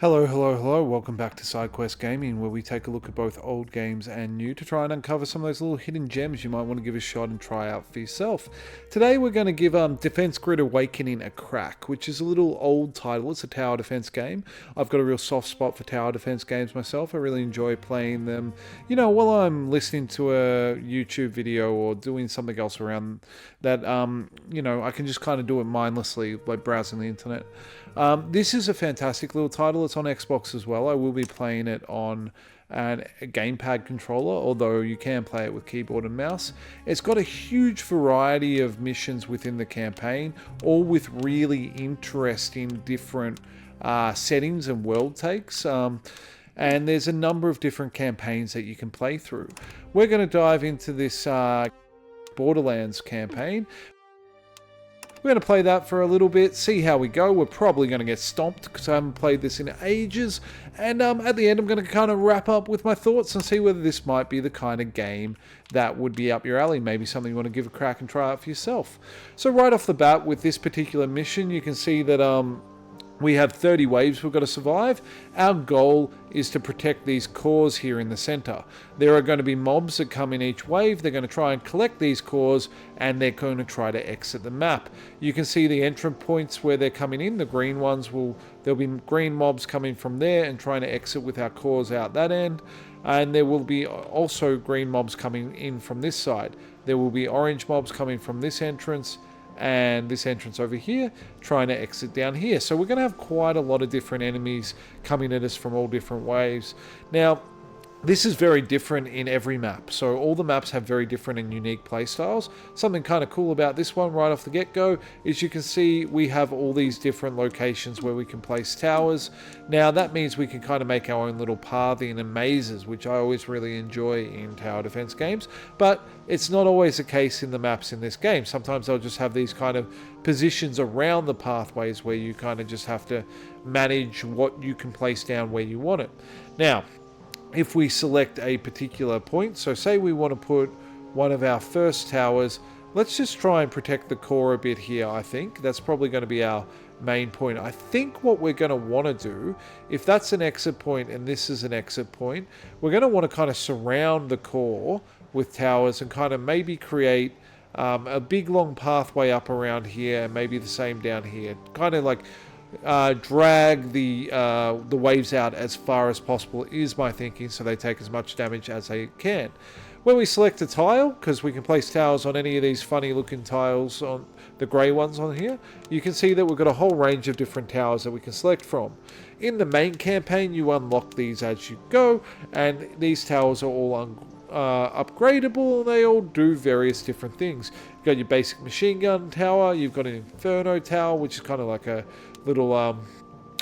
Hello, hello, hello. Welcome back to Sidequest Gaming, where we take a look at both old games and new to try and uncover some of those little hidden gems you might want to give a shot and try out for yourself. Today we're going to give Defense Grid Awakening a crack, which is a little old title. It's a tower defense game. I've got a real soft spot for tower defense games myself. I really enjoy playing them, while I'm listening to a YouTube video or doing something else around that, I can just kind of do it mindlessly, like browsing the internet. This is a fantastic little title. It's on Xbox as well. I will be playing it on a gamepad controller, although you can play it with keyboard and mouse. It's got a huge variety of missions within the campaign, all with really interesting different settings and world takes. And there's a number of different campaigns that you can play through. We're going to dive into this Borderlands campaign. We're going to play that for a little bit, see how we go. We're probably going to get stomped because I haven't played this in ages. And at the end, I'm going to kind of wrap up with my thoughts and see whether this might be the kind of game that would be up your alley. Maybe something you want to give a crack and try out for yourself. So right off the bat with this particular mission, you can see that we have 30 waves we've got to survive. Our goal is to protect these cores here in the center. There are going to be mobs that come in each wave. They're going to try and collect these cores and they're going to try to exit the map. You can see the entrance points where they're coming in. The green ones there'll be green mobs coming from there and trying to exit with our cores out that end. And there will be also green mobs coming in from this side. There will be orange mobs coming from this entrance and this entrance over here trying to exit down here. So we're going to have quite a lot of different enemies coming at us from all different waves. Now, this is very different in every map. So all the maps have very different and unique playstyles. Something kind of cool about this one right off the get-go is you can see we have all these different locations where we can place towers. Now that means we can kind of make our own little pathing and mazes, which I always really enjoy in tower defense games. But it's not always the case in the maps in this game. Sometimes they'll just have these kind of positions around the pathways where you kind of just have to manage what you can place down where you want it. Now, if we select a particular point, so say we want to put one of our first towers, let's just try and protect the core a bit here. I think that's probably going to be our main point. I think what we're going to want to do, if that's an exit point and this is an exit point, we're going to want to kind of surround the core with towers and kind of maybe create a big long pathway up around here and maybe the same down here. Kind of like drag the waves out as far as possible is my thinking, so they take as much damage as they can. When we select a tile, because we can place towers on any of these funny looking tiles, on the grey ones on here, you can see that we've got a whole range of different towers that we can select from. In the main campaign, you unlock these as you go, and these towers are all upgradable. They all do various different things. You've got your basic machine gun tower, you've got an inferno tower, which is kind of like a little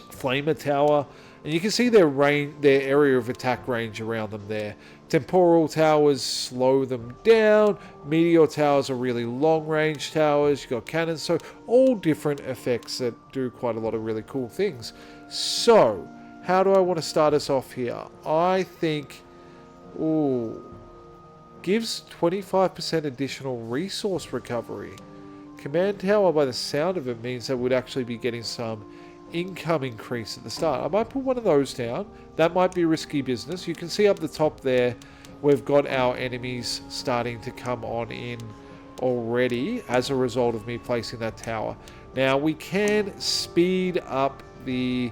flamer tower, and you can see their area of attack range around them there. Temporal towers slow them down. Meteor towers are really long range towers. You've got cannons, so all different effects that do quite a lot of really cool things. So how do I want to start us off here? I think gives 25% additional resource recovery. Command tower, by the sound of it, means that we'd actually be getting some income increase at the start. I might put one of those down. That might be risky business. You can see up the top there, we've got our enemies starting to come on in already as a result of me placing that tower. Now we can speed up the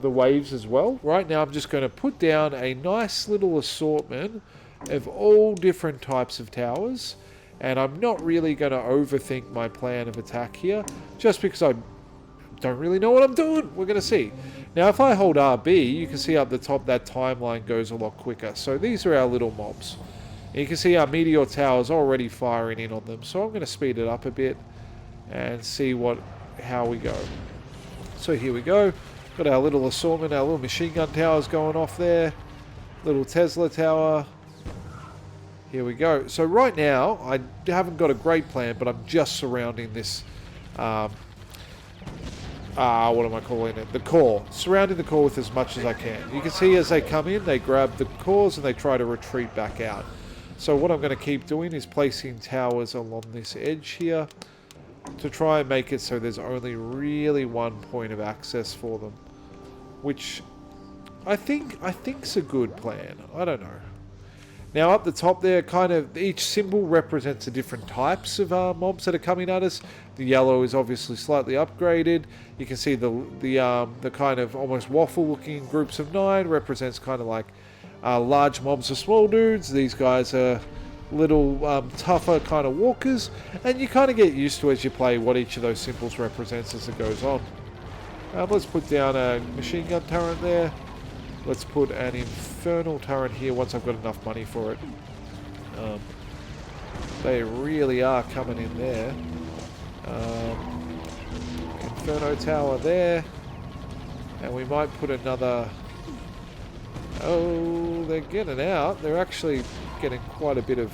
waves as well. Right now I'm just going to put down a nice little assortment of all different types of towers. And I'm not really going to overthink my plan of attack here, just because I don't really know what I'm doing. We're going to see. Now, if I hold RB, you can see up the top that timeline goes a lot quicker. So these are our little mobs. And you can see our meteor towers already firing in on them. So I'm going to speed it up a bit and see how we go. So here we go. Got our little assortment, our little machine gun towers going off there. Little Tesla tower. Here we go. So right now, I haven't got a great plan, but I'm just surrounding this, what am I calling it? The core. Surrounding the core with as much as I can. You can see as they come in, they grab the cores and they try to retreat back out. So what I'm going to keep doing is placing towers along this edge here to try and make it so there's only really one point of access for them. which I think's a good plan. I don't know. Now up the top there, kind of each symbol represents the different types of mobs that are coming at us. The yellow is obviously slightly upgraded. You can see the kind of almost waffle-looking groups of 9 represents kind of like large mobs of small dudes. These guys are little tougher kind of walkers, and you kind of get used to as you play what each of those symbols represents as it goes on. Let's put down a machine gun turret there. Let's put an infernal turret here once I've got enough money for it. They really are coming in there. Inferno tower there. And we might put another... Oh, they're getting out. They're actually getting quite a bit of...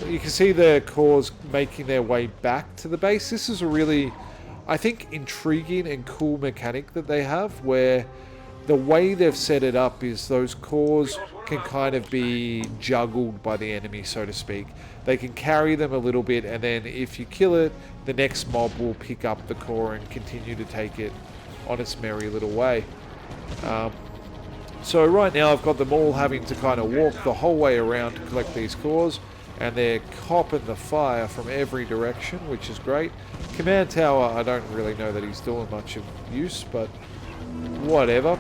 You can see the cores making their way back to the base. This is a really, I think, intriguing and cool mechanic that they have, where the way they've set it up is those cores can kind of be juggled by the enemy, so to speak. They can carry them a little bit, and then if you kill it, the next mob will pick up the core and continue to take it on its merry little way. So right now I've got them all having to kind of walk the whole way around to collect these cores, and they're copping the fire from every direction, which is great. Command tower, I don't really know that he's doing much of use, but whatever.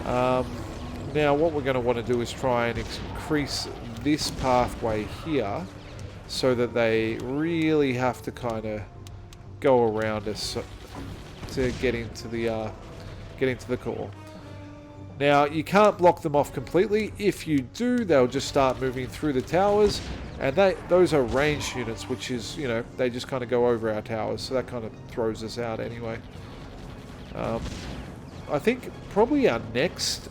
Now what we're going to want to do is try and increase this pathway here so that they really have to kind of go around us to get into the core. Now you can't block them off completely. If you do, they'll just start moving through the towers, and those are ranged units, which is, you know, they just kind of go over our towers, so that kind of throws us out anyway. I think probably our next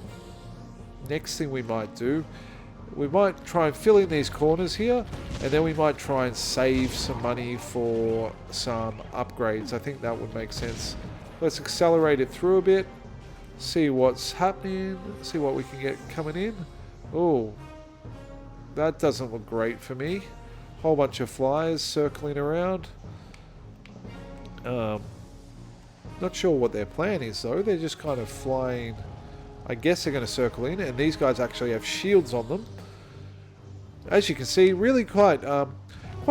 thing we might do, we might try and fill in these corners here, and then we might try and save some money for some upgrades. I think that would make sense. Let's accelerate it through a bit, see what's happening, see what we can get coming in. Oh, that doesn't look great for me. Whole bunch of flyers circling around. Not sure what their plan is though. They're just kind of flying. I guess they're going to circle in, and these guys actually have shields on them. As you can see, really quite a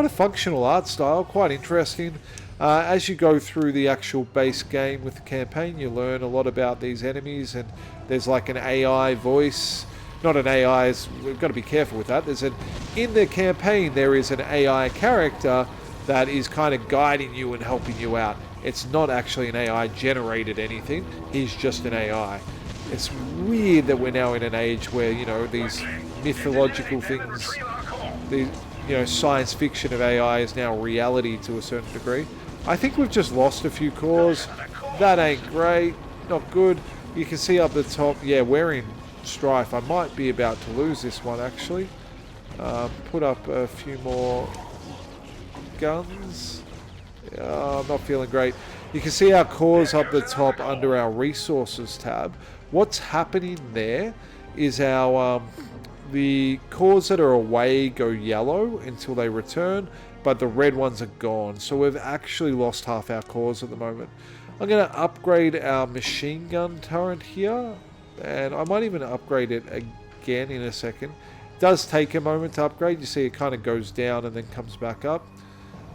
functional art style, quite interesting. As you go through the actual base game with the campaign, you learn a lot about these enemies, and there's like an AI voice. Not an AI, we've got to be careful with that. In the campaign, there is an AI character that is kind of guiding you and helping you out. It's not actually an AI generated anything, he's just an AI. It's weird that we're now in an age where, you know, these mythological things, the, you know, science fiction of AI is now reality to a certain degree. I think we've just lost a few cores. That ain't great, not good. You can see up the top, yeah, we're in strife. I might be about to lose this one actually. Put up a few more guns. I'm not feeling great. You can see our cores up the top under our resources tab. What's happening there is our the cores that are away go yellow until they return, but the red ones are gone. So we've actually lost half our cores at the moment. I'm going to upgrade our machine gun turret here, and I might even upgrade it again in a second. It does take a moment to upgrade. You see it kind of goes down and then comes back up.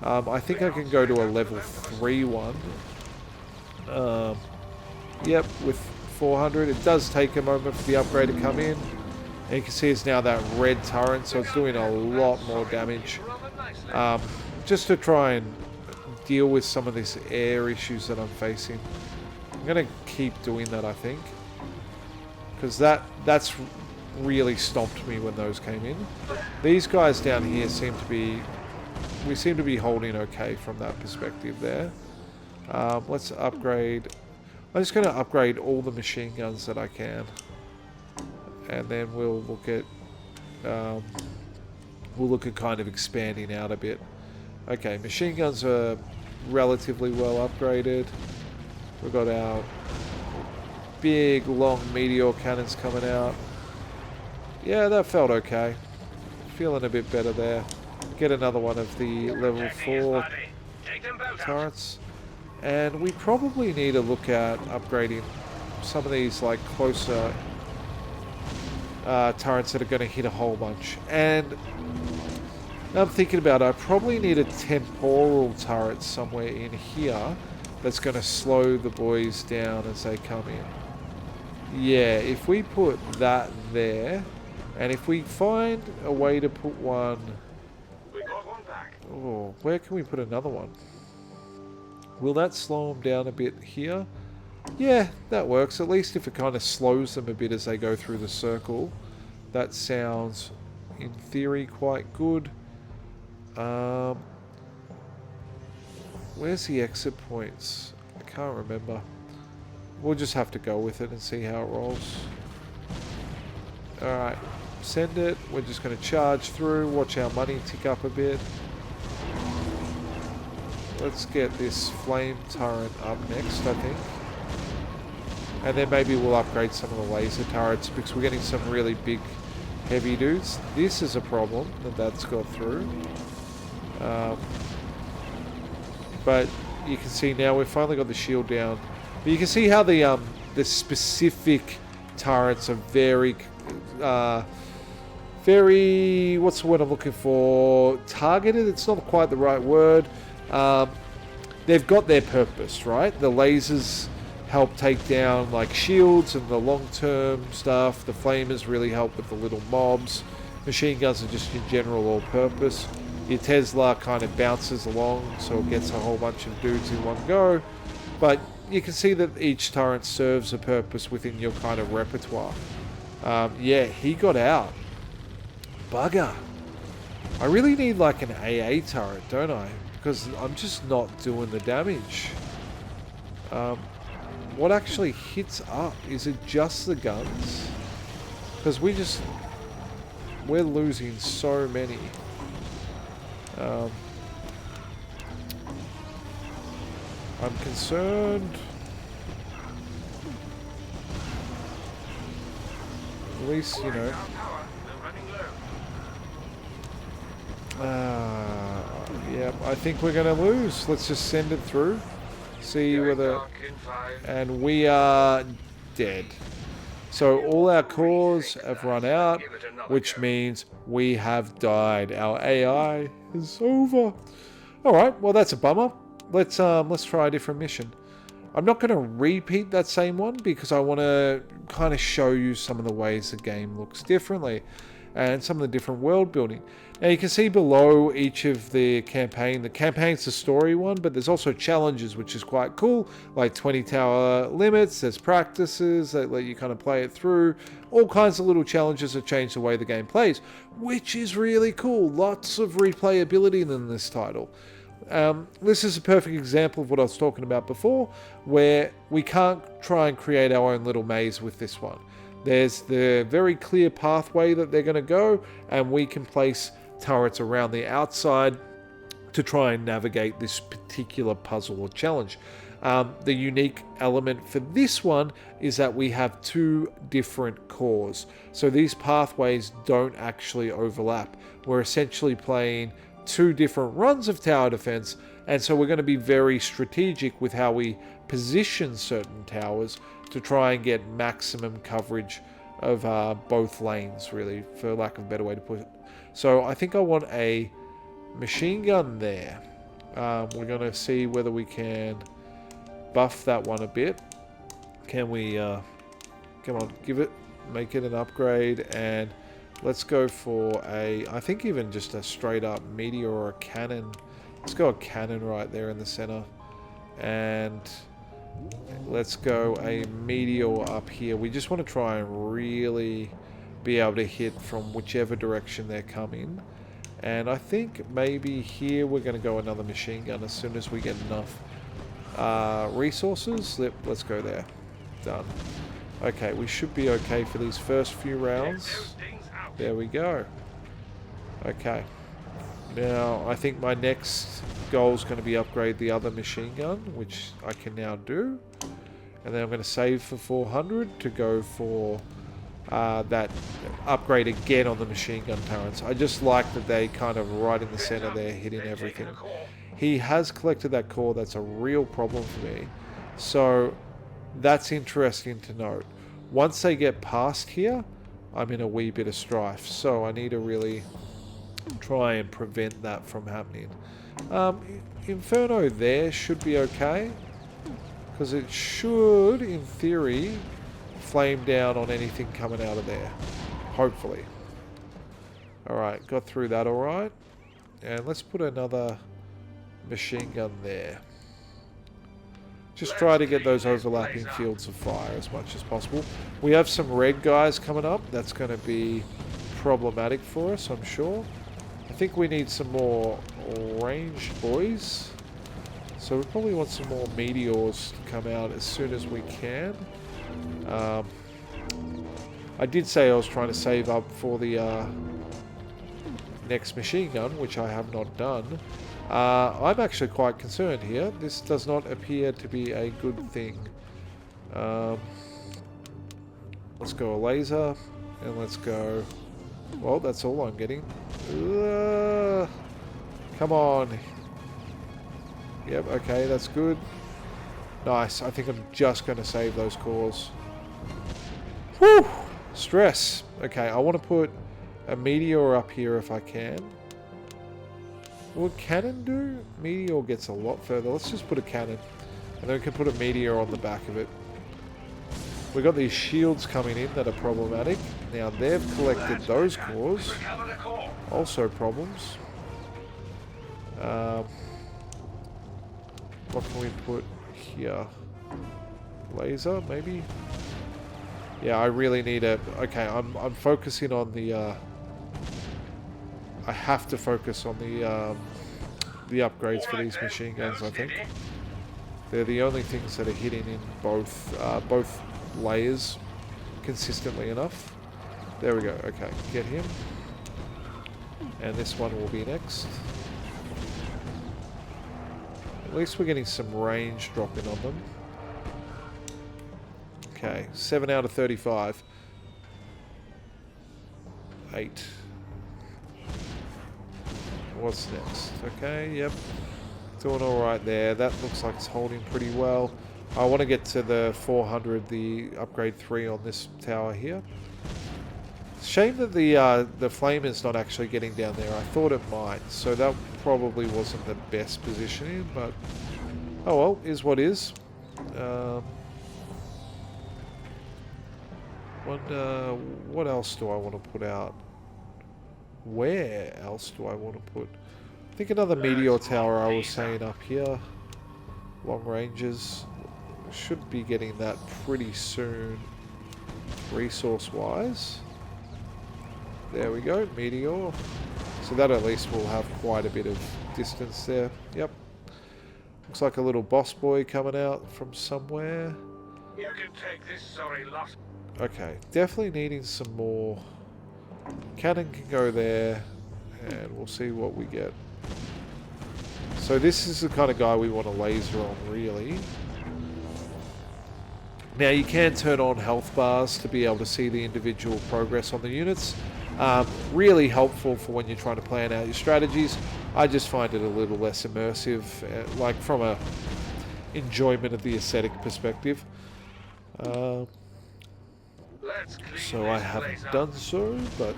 I think I can go to a level 3 one. Yep, with 400. It does take a moment for the upgrade to come in. And you can see it's now that red turret, so it's doing a lot more damage. Just to try and deal with some of these air issues that I'm facing. I'm going to keep doing that, I think. Because that's really stomped me when those came in. These guys down here seem to be... We seem to be holding okay from that perspective there. Let's upgrade... I'm just going to upgrade all the machine guns that I can. And then we'll look at... we'll look at kind of expanding out a bit. Okay, machine guns are relatively well upgraded. We've got our big, long meteor cannons coming out. Yeah, that felt okay. Feeling a bit better there. Get another one of the level 4 turrets. And we probably need to look at upgrading some of these like closer turrets that are going to hit a whole bunch. And now I'm thinking about it, I probably need a temporal turret somewhere in here that's going to slow the boys down as they come in. Yeah, if we put that there, and if we find a way to put one... We got one back. Oh, where can we put another one? Will that slow them down a bit here? Yeah, that works. At least if it kind of slows them a bit as they go through the circle. That sounds, in theory, quite good. Where's the exit points? I can't remember. We'll just have to go with it and see how it rolls. Alright, send it. We're just going to charge through. Watch our money tick up a bit. Let's get this flame turret up next, I think. And then maybe we'll upgrade some of the laser turrets because we're getting some really big, heavy dudes. This is a problem that's got through. But you can see now we've finally got the shield down. But you can see how the specific turrets are very, what's the word I'm looking for? Targeted? It's not quite the right word. They've got their purpose, right? The lasers help take down like shields and the long-term stuff. The flamers really help with the little mobs. Machine guns are just in general all-purpose. Your Tesla kind of bounces along, so it gets a whole bunch of dudes in one go. But you can see that each turret serves a purpose within your kind of repertoire. Yeah, he got out. Bugger. I really need like an AA turret, don't I? Because I'm just not doing the damage. What actually hits up? Is it just the guns? Because we're losing so many. I'm concerned. At least, you know. Yeah, I think we're going to lose. Let's just send it through. See whether... And we are dead. So all our cores have run out, which means we have died. Our AI is over. Alright, well that's a bummer. Let's try a different mission. I'm not going to repeat that same one because I want to kind of show you some of the ways the game looks differently and some of the different world building. Now you can see below each of the campaign. The campaign's the story one, but there's also challenges, which is quite cool, like 20 tower limits. There's practices that let you kind of play it through. All kinds of little challenges that change the way the game plays, which is really cool. Lots of replayability in this title. This is a perfect example of what I was talking about before, where we can't try and create our own little maze with this one. There's the very clear pathway that they're going to go, and we can place turrets around the outside to try and navigate this particular puzzle or challenge. The unique element for this one is that we have two different cores. So these pathways don't actually overlap. We're essentially playing two different runs of tower defense, and so we're going to be very strategic with how we position certain towers to try and get maximum coverage of both lanes, really, for lack of a better way to put it. So I think I want a machine gun there. We're going to see whether we can buff that one a bit. Can we, come on, make it an upgrade, and let's go for I think even just a straight up meteor or a cannon. Let's go a cannon right there in the center. And let's go a meteor up here. We just want to try and really be able to hit from whichever direction they're coming. And I think maybe here we're going to go another machine gun as soon as we get enough resources. Let's go there. Done. Okay, we should be okay for these first few rounds. There we go. Okay. Now, I think my next goal is going to be upgrade the other machine gun, which I can now do. And then I'm going to save for 400 to go for that upgrade again on the machine gun turrets. I just like that they kind of right in the center there, hitting everything. He has collected that core. That's a real problem for me. So That's interesting to note. Once they get past here, I'm in a wee bit of strife. So I need to really try and prevent that from happening. Inferno there should be okay. Because it should, in theory, flame down on anything coming out of there. Hopefully. Alright, got through that alright. And let's put another machine gun there. Just try to get those overlapping fields of fire as much as possible. We have some red guys coming up. That's going to be problematic for us, I'm sure. I think we need some more ranged boys. So we probably want some more meteors to come out as soon as we can. I did say I was trying to save up for the next machine gun, which I have not done. I'm actually quite concerned here. This does not appear to be a good thing. Let's go a laser, and let's go... Well, that's all I'm getting. Come on. Yep, okay, that's good. Nice. I think I'm just going to save those cores. Whew! Stress. Okay, I want to put a meteor up here if I can. What cannon do? Meteor gets a lot further. Let's just put a cannon. And then we can put a meteor on the back of it. We've got these shields coming in that are problematic. Now they've collected those cores. Also problems. What can we put here? Laser, maybe? Yeah, I really need a... Okay, I'm focusing on the... I have to focus on the upgrades for these machine guns, I think. They're the only things that are hitting in both layers consistently enough. There we go. Okay, get him. And this one will be next. At least we're getting some range dropping on them. Okay, 7 out of 35. 8. What's next? Okay, yep. Doing alright there. That looks like it's holding pretty well. I want to get to the 400, the upgrade 3 on this tower here. Shame that the flame is not actually getting down there. I thought it might, so that probably wasn't the best positioning, but oh well, is what is. What else do I want to put out? Where else do I want to put? I think another meteor tower I was saying up here. Long ranges. Should be getting that pretty soon, resource-wise. There we go, meteor. So that at least will have quite a bit of distance there. Yep. Looks like a little boss boy coming out from somewhere. You can take this, sorry, lost. Okay, definitely needing some more. Cannon can go there, and we'll see what we get. So this is the kind of guy we want to laser on, really. Now you can turn on health bars to be able to see the individual progress on the units. Really helpful for when you're trying to plan out your strategies. I just find it a little less immersive, like from a enjoyment of the aesthetic perspective. So I haven't done so, but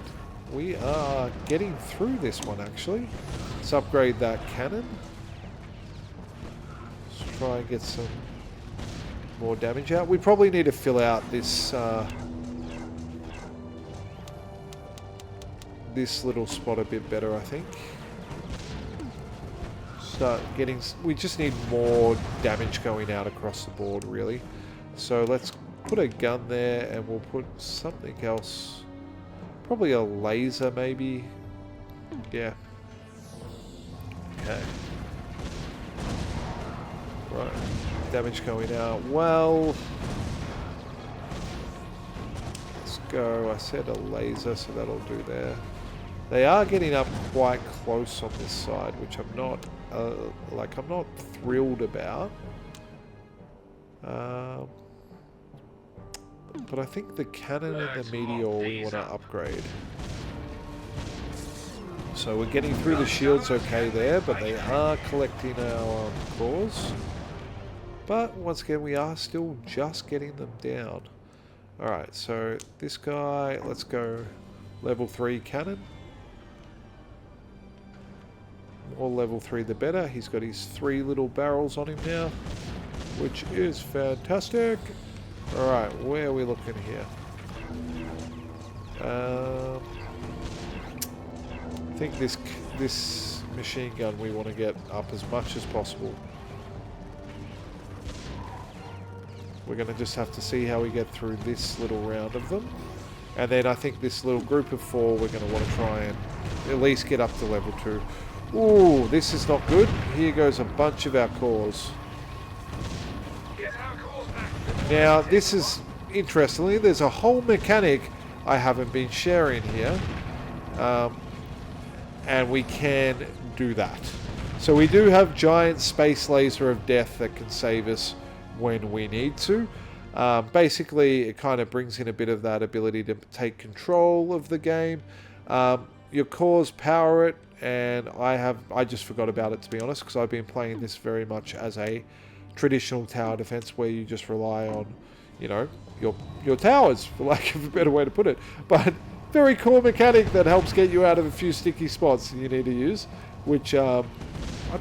we are getting through this one actually. Let's upgrade that cannon. Let's try and get some more damage out. We probably need to fill out this this little spot a bit better, I think. Start getting... We just need more damage going out across the board, really. So let's put a gun there, and we'll put something else. Probably a laser, maybe. Yeah. Okay. Right. Damage going out. Well... Let's go. I said a laser, so that'll do there. They are getting up quite close on this side, which I'm not, I'm not thrilled about. But I think the cannon and the meteor we want to upgrade. So we're getting through the shields okay there, but they are collecting our cores. But once again, we are still just getting them down. Alright, so this guy, let's go level 3 cannon. More level 3 the better. He's got his 3 little barrels on him now, which is fantastic. Alright, where are we looking here? I think this machine gun we want to get up as much as possible. We're going to just have to see how we get through this little round of them. And then I think this little group of 4 we're going to want to try and at least get up to level 2. Ooh, this is not good. Here goes a bunch of our cores. Now, this is, interestingly, there's a whole mechanic I haven't been sharing here. And we can do that. So we do have giant space laser of death that can save us when we need to. Basically, it kind of brings in a bit of that ability to take control of the game. Your cores power it, and I just forgot about it, to be honest, because I've been playing this very much as a traditional tower defense where you just rely on, you know, your towers, for lack of a better way to put it. But very cool mechanic that helps get you out of a few sticky spots you need to use, which I'm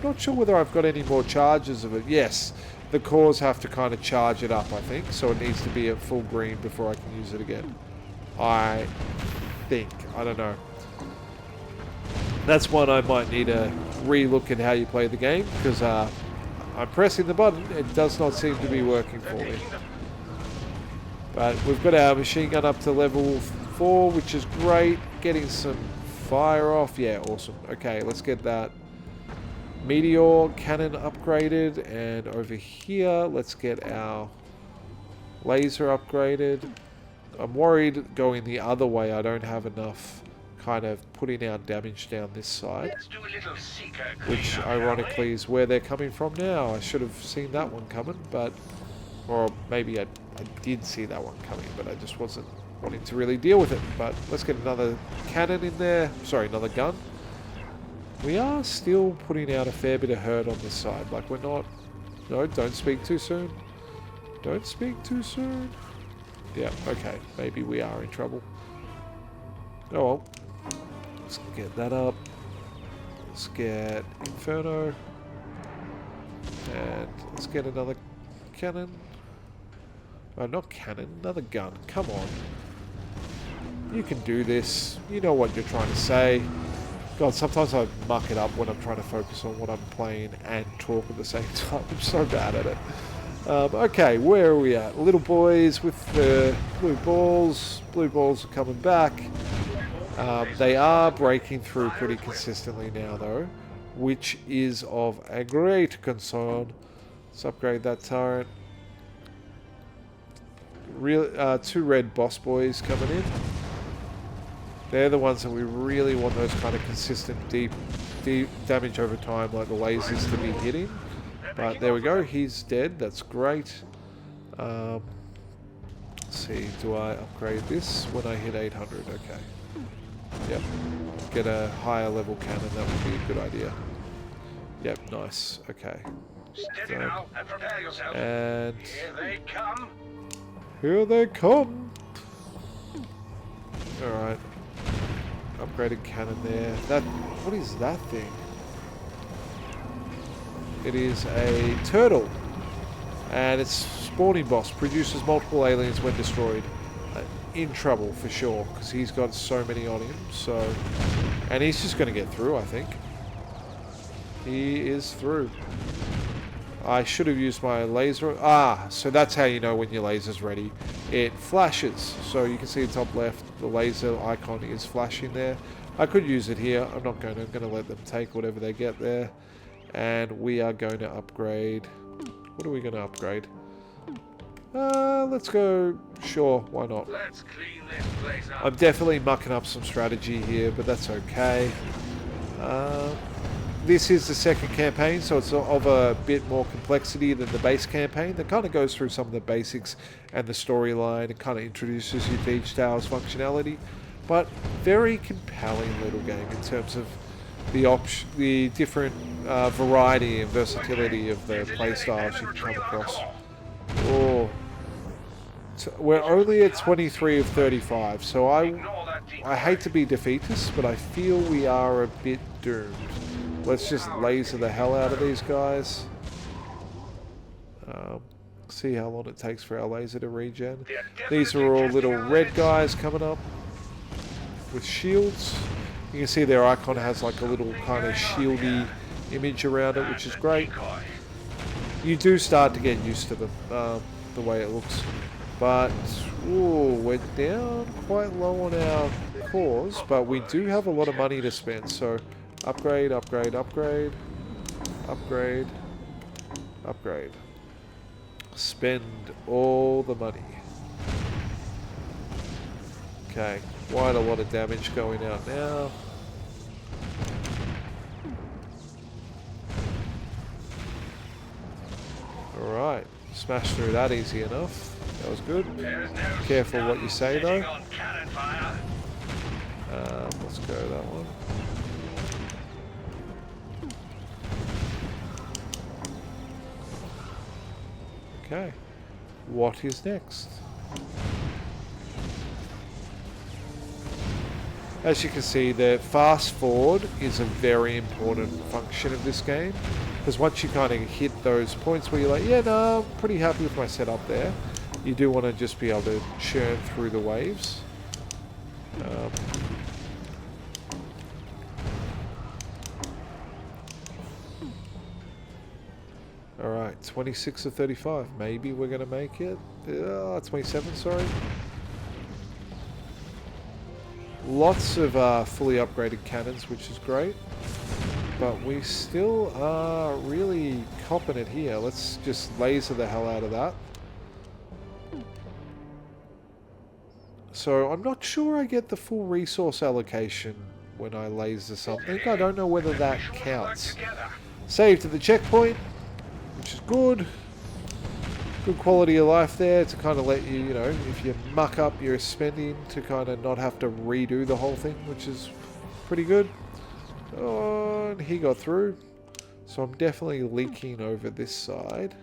not sure whether I've got any more charges of it. Yes, the cores have to kind of charge it up, I think, so it needs to be at full green before I can use it again. I think. I don't know. That's one I might need to re-look at how you play the game, because I'm pressing the button. It does not seem to be working for me. But we've got our machine gun up to level 4, which is great. Getting some fire off. Yeah, awesome. Okay, let's get that meteor cannon upgraded. And over here, let's get our laser upgraded. I'm worried going the other way. I don't have enough kind of putting our damage down this side, which ironically is where they're coming from now. I should have seen that one coming, but, or maybe I did see that one coming, but I just wasn't wanting to really deal with it. But let's get another cannon in there. Sorry, another gun. We are still putting out a fair bit of hurt on this side. Like, we're not... No, don't speak too soon. Don't speak too soon. Yeah, okay. Maybe we are in trouble. Oh well. Let's get that up. Let's get Inferno. And let's get another cannon. Oh, not cannon. Another gun. Come on. You can do this. You know what you're trying to say. God, sometimes I muck it up when I'm trying to focus on what I'm playing and talk at the same time. I'm so bad at it. Okay, where are we at? Little boys with the blue balls. Blue balls are coming back. They are breaking through pretty consistently now, though, which is of a great concern. Let's upgrade that turret. Two red boss boys coming in. They're the ones that we really want those kind of consistent deep damage over time, like the lasers, to be hitting. But there we go, he's dead, that's great. Let's see, do I upgrade this when I hit 800? Okay. Yep. Get a higher level cannon, that would be a good idea. Yep, nice. Okay. Steady now and prepare yourself. And here they come. Here they come. Alright. Upgraded cannon there. That, what is that thing? It is a turtle. And its spawning boss produces multiple aliens when destroyed. In trouble for sure, because he's got so many on him. So, and he's just going to get through, I think. He is through. I should have used my laser. Ah, so that's how you know when your laser's ready. It flashes. So you can see the top left, the laser icon is flashing there. I could use it here. I'm not going to. I'm going to let them take whatever they get there. And we are going to upgrade. What are we going to upgrade? Let's go. Sure, why not? Let's clean this place up. I'm definitely mucking up some strategy here, but that's okay. This is the second campaign, so it's of a bit more complexity than the base campaign. That kind of goes through some of the basics and the storyline. It kind of introduces you to each tower's functionality. But very compelling little game in terms of the different variety and versatility of the playstyles you can come across. Oh, we're only at 23 of 35, so I hate to be defeatist, but I feel we are a bit doomed. Let's just laser the hell out of these guys. See how long it takes for our laser to regen. These are all little red guys coming up with shields. You can see their icon has like a little kind of shieldy image around it, which is great. You do start to get used to the way it looks. But, ooh, we're down quite low on our cores, but we do have a lot of money to spend. So, upgrade, upgrade, upgrade, upgrade, upgrade. Spend all the money. Okay, quite a lot of damage going out now. Alright, smashed through that easy enough. That was good. Careful what you say though. Let's go that one. Okay, what is next? As you can see, the fast forward is a very important function of this game, because once you kind of hit those points where you're like, yeah, no, I'm pretty happy with my setup there, you do want to just be able to churn through the waves. Alright, 26 of 35. Maybe we're going to make it. 27, sorry. Lots of fully upgraded cannons, which is great. But we still are really copping it here. Let's just laser the hell out of that. So I'm not sure I get the full resource allocation when I laser something. I don't know whether that counts. Save to the checkpoint, which is good. Good quality of life there to kind of let you, you know, if you muck up your spending, to kind of not have to redo the whole thing, which is pretty good. Oh, and he got through. So I'm definitely leaking over this side.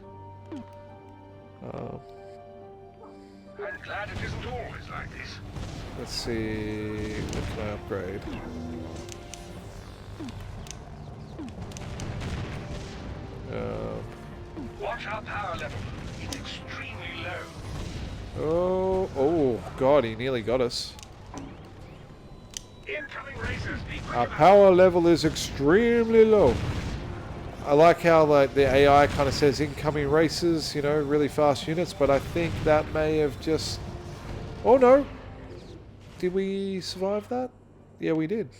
I'm glad it isn't always like this. Let's see, what can I upgrade? Watch our power level. It's extremely low. Oh god, he nearly got us. Incoming racers, Our power level is extremely low. I like how like the AI kind of says incoming races, you know, really fast units, but I think that may have just... Oh no! Did we survive that? Yeah, we did.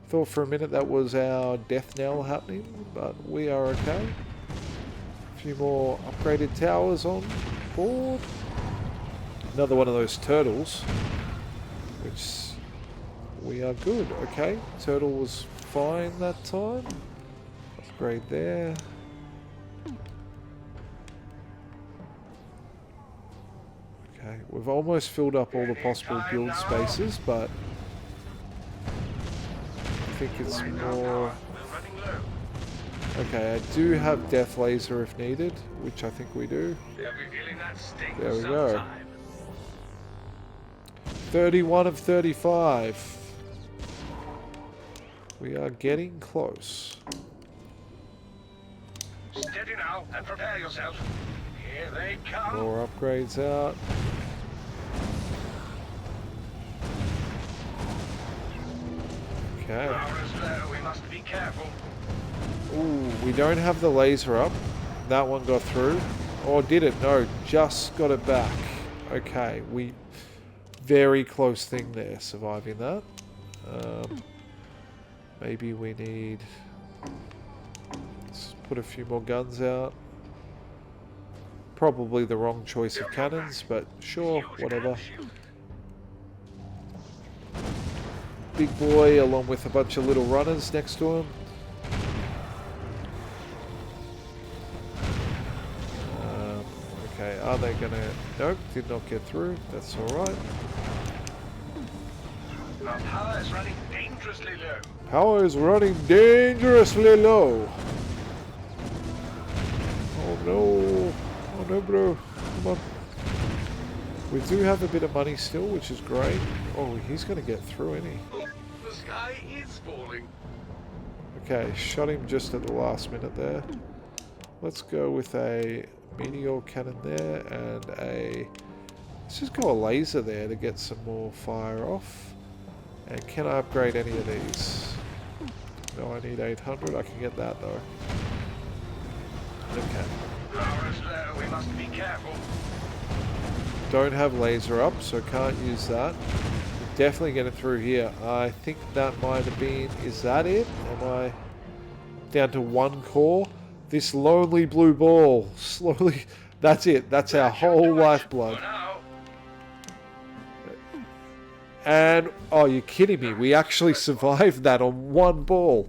Thought for a minute that was our death knell happening, but we are okay. A few more upgraded towers on board. Another one of those turtles, which we are good. Okay, turtle was fine that time. Upgrade there. Okay, we've almost filled up all the possible build spaces, but I think it's more... Okay, I do have death laser if needed, which I think we do. There we go. 31 of 35. We are getting close. Steady now and prepare yourself. Here they come. More upgrades out. Okay. Power is low, we must be careful. Ooh, we don't have the laser up. That one got through. Or did it? No, just got it back. Okay, we... Very close thing there, surviving that. Maybe we need... Let's put a few more guns out. Probably the wrong choice of cannons, but sure, whatever. Big boy along with a bunch of little runners next to him. Okay, are they gonna... Nope, did not get through. That's alright. Our power is running dangerously dangerously low. Power is running dangerously low. Oh no. Oh no, bro. Come on. We do have a bit of money still, which is great. Oh, he's going to get through, isn't he? The sky is falling. Okay, shot him just at the last minute there. Let's go with a meteor cannon there and a... Let's just go a laser there to get some more fire off. And can I upgrade any of these? No, I need 800. I can get that though. Okay. Power is low. We must be careful. Don't have laser up, so can't use that. Definitely get it through here. I think that might have been... Is that it? Am I down to one core? This lonely blue ball. Slowly... That's it. That's our whole lifeblood. And... Oh, you're kidding me. We actually survived that on one ball.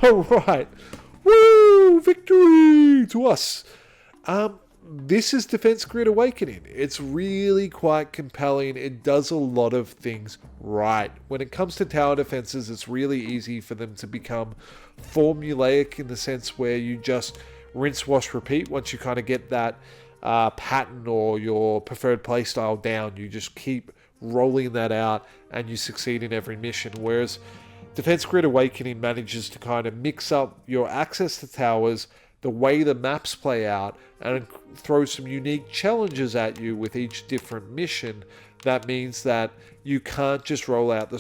Alright. Woo! Victory to us. This is Defense Grid Awakening. It's really quite compelling. It does a lot of things right. When it comes to tower defenses, it's really easy for them to become formulaic in the sense where you just rinse, wash, repeat. Once you kind of get that pattern or your preferred playstyle down, you just keep rolling that out and you succeed in every mission. Whereas Defense Grid Awakening manages to kind of mix up your access to towers, the way the maps play out, and throw some unique challenges at you with each different mission. That means that you can't just roll out the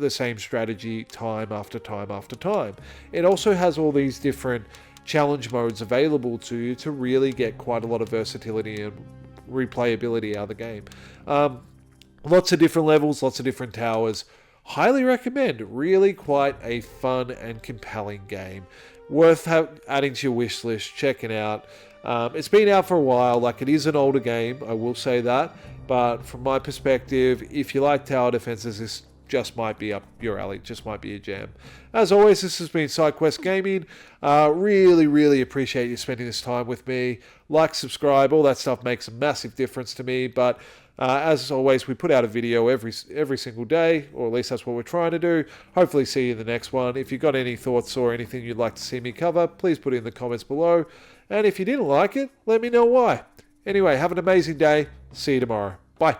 same strategy time after time after time. It also has all these different challenge modes available to you to really get quite a lot of versatility and replayability out of the game. Lots of different levels, lots of different towers. Highly recommend. Really quite a fun and compelling game. Worth adding to your wish list, checking out. It's been out for a while, like it is an older game, I will say that. But from my perspective, if you like tower defenses, this just might be up your alley, just might be a jam. As always, this has been Sidequest Gaming. Really appreciate you spending this time with me. Like, subscribe, all that stuff makes a massive difference to me. But as always, we put out a video every single day, or at least that's what we're trying to do. Hopefully see you in the next one. If you've got any thoughts or anything you'd like to see me cover, please put it in the comments below. And if you didn't like it, let me know why. Anyway, have an amazing day. See you tomorrow. Bye.